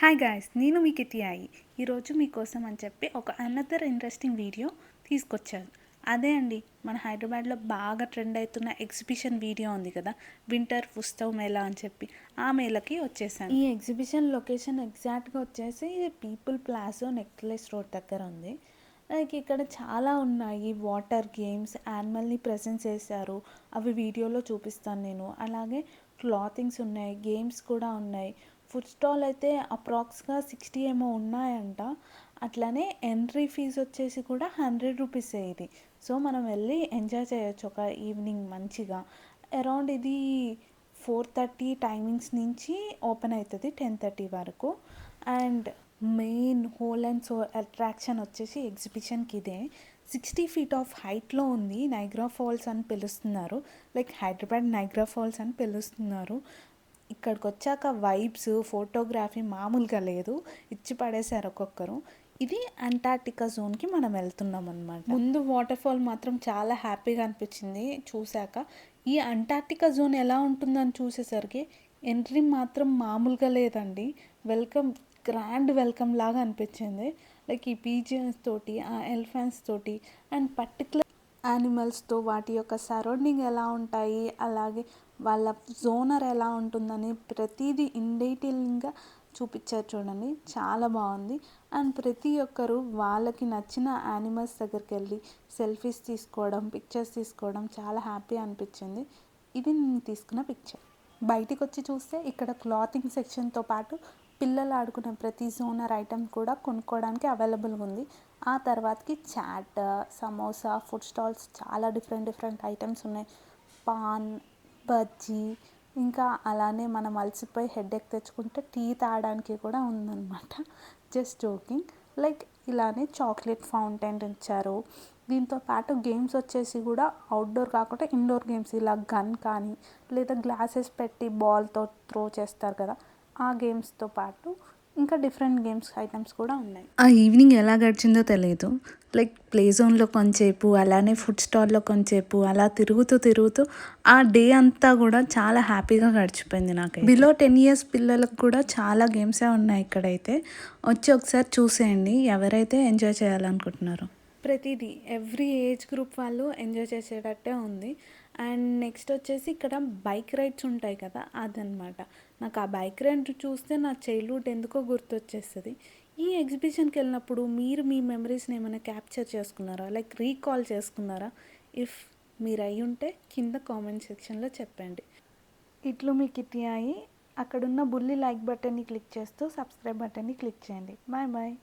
Hi guys, నేను మీ కితి అయి ఈరోజు మీకోసం అని చెప్పి ఒక అనదర్ ఇంట్రెస్టింగ్ వీడియో తీసుకొచ్చాను. అదే అండి, మన హైదరాబాద్లో బాగా ట్రెండ్ అవుతున్న ఎగ్జిబిషన్ వీడియో ఉంది కదా, వింటర్ ఉత్సవ్ మేళా అని చెప్పి. ఆ మేళకి వచ్చేసాను. ఈ ఎగ్జిబిషన్ లొకేషన్ ఎగ్జాక్ట్గా వచ్చేసి పీపుల్ ప్లాజా నెక్లెస్ రోడ్ దగ్గర ఉంది. లైక్ ఇక్కడ చాలా ఉన్నాయి. వాటర్ గేమ్స్, యానిమల్ని ప్రెజెంట్ చేశారు, అవి వీడియోలో చూపిస్తాను నేను. అలాగే క్లాతింగ్స్ ఉన్నాయి, గేమ్స్ కూడా ఉన్నాయి. ఫుడ్ స్టాల్ అయితే అప్రాక్స్గా 60 ఏమో ఉన్నాయంట. అట్లనే ఎంట్రీ ఫీజు వచ్చేసి కూడా 100 రూపీసే ఇది. సో మనం వెళ్ళి ఎంజాయ్ చేయొచ్చు ఒక ఈవినింగ్ మంచిగా. అరౌండ్ ఇది 4:30 టైమింగ్స్ నుంచి ఓపెన్ అవుతుంది 10:30 వరకు. And main whole and so attraction వచ్చేసి ఎగ్జిబిషన్కి ఇదే. 60 feet ఆఫ్ హైట్లో ఉంది. నైగ్రా ఫాల్స్ అని పిలుస్తున్నారు, లైక్ హైదరాబాద్ నైగ్రా ఫాల్స్ అని పిలుస్తున్నారు. ఇక్కడికి వచ్చాక వైబ్స్, ఫోటోగ్రఫీ మామూలుగా లేదు, ఇచ్చి పడేశారు ఒక్కొక్కరు. ఇది అంటార్క్టికా జోన్కి మనం వెళ్తున్నాం అనమాట. ముందు వాటర్ ఫాల్ మాత్రం చాలా హ్యాపీగా అనిపించింది చూశాక. ఈ అంటార్క్టికా జోన్ ఎలా ఉంటుందని చూసేసరికి ఎంట్రీ మాత్రం మామూలుగా లేదండి. వెల్కమ్, గ్రాండ్ వెల్కమ్ లాగా అనిపించింది. లైక్ ఈ పీజియన్స్ తోటి, ఆ ఎలిఫెంట్స్ తోటి అండ్ పర్టికులర్ యానిమల్స్తో వాటి యొక్క సరౌండింగ్ ఎలా ఉంటాయి, అలాగే వాళ్ళ జోనర్ ఎలా ఉంటుందని ప్రతిదీ ఇన్ డీటెయిలింగ్గా చూపించారు చూడండి, చాలా బాగుంది. అండ్ ప్రతి ఒక్కరు వాళ్ళకి నచ్చిన యానిమల్స్ దగ్గరికి వెళ్ళి సెల్ఫీస్ తీసుకోవడం, పిక్చర్స్ తీసుకోవడం చాలా హ్యాపీ అనిపించింది. ఇది నేను తీసుకున్న పిక్చర్. బయటికి వచ్చి చూస్తే ఇక్కడ క్లాతింగ్ సెక్షన్తో పాటు పిల్లలు ఆడుకునే ప్రతి జోనర్ ఐటెం కూడా కొనుక్కోవడానికి అవైలబుల్గా ఉంది. ఆ తర్వాతకి చాట్, సమోసా, ఫుడ్ స్టాల్స్ చాలా డిఫరెంట్ ఐటమ్స్ ఉన్నాయి. పాన్, బజ్జీ, ఇంకా అలానే మనం అలసిపోయి హెడేక్ తెచ్చుకుంటే టీ తాగడానికి కూడా ఉందన్నమాట. Just joking. లైక్ ఇలానే చాక్లెట్ ఫౌంటైన్ ఇచ్చారు. దీంతో పాటు గేమ్స్ వచ్చేసి కూడా అవుట్డోర్ కాకుండా ఇండోర్ గేమ్స్, ఇలా గన్ కానీ లేదా గ్లాసెస్ పెట్టి బాల్తో త్రో చేస్తారు కదా, ఆ గేమ్స్తో పాటు ఇంకా డిఫరెంట్ గేమ్స్ ఐటమ్స్ కూడా ఉన్నాయి. ఆ ఈవినింగ్ ఎలా గడిచిందో తెలియదు. లైక్ ప్లే జోన్లో కొంచెంసేపు, అలానే ఫుడ్ స్టాల్లో కొంచెంసేపు అలా తిరుగుతూ ఆ డే అంతా కూడా చాలా హ్యాపీగా గడిచిపోయింది నాకు. బిలో 10 years పిల్లలకు కూడా చాలా గేమ్సే ఉన్నాయి ఇక్కడైతే. వచ్చి ఒకసారి చూసేయండి ఎవరైతే ఎంజాయ్ చేయాలనుకుంటున్నారో. ప్రతిదీ ఎవ్రీ ఏజ్ గ్రూప్ వాళ్ళు ఎంజాయ్ చేసేటట్టే ఉంది. అండ్ నెక్స్ట్ వచ్చేసి ఇక్కడ బైక్ రైడ్స్ ఉంటాయి కదా, అదనమాట. నాకు ఆ బైక్ రైడ్ చూస్తే నా చైల్డ్హుడ్ ఎందుకో గుర్తొచ్చేస్తుంది. ఈ ఎగ్జిబిషన్కి వెళ్ళినప్పుడు మీరు మీ మెమరీస్ని ఏమైనా క్యాప్చర్ చేసుకున్నారా, లైక్ రీకాల్ చేసుకున్నారా? ఇఫ్ మీరు అయి ఉంటే కింద కామెంట్ సెక్షన్లో చెప్పండి. ఇట్లు మీ కితి అయి. అక్కడున్న బుల్లి లైక్ బటన్ని క్లిక్ చేస్తూ సబ్స్క్రైబ్ బటన్ని క్లిక్ చేయండి. Bye bye.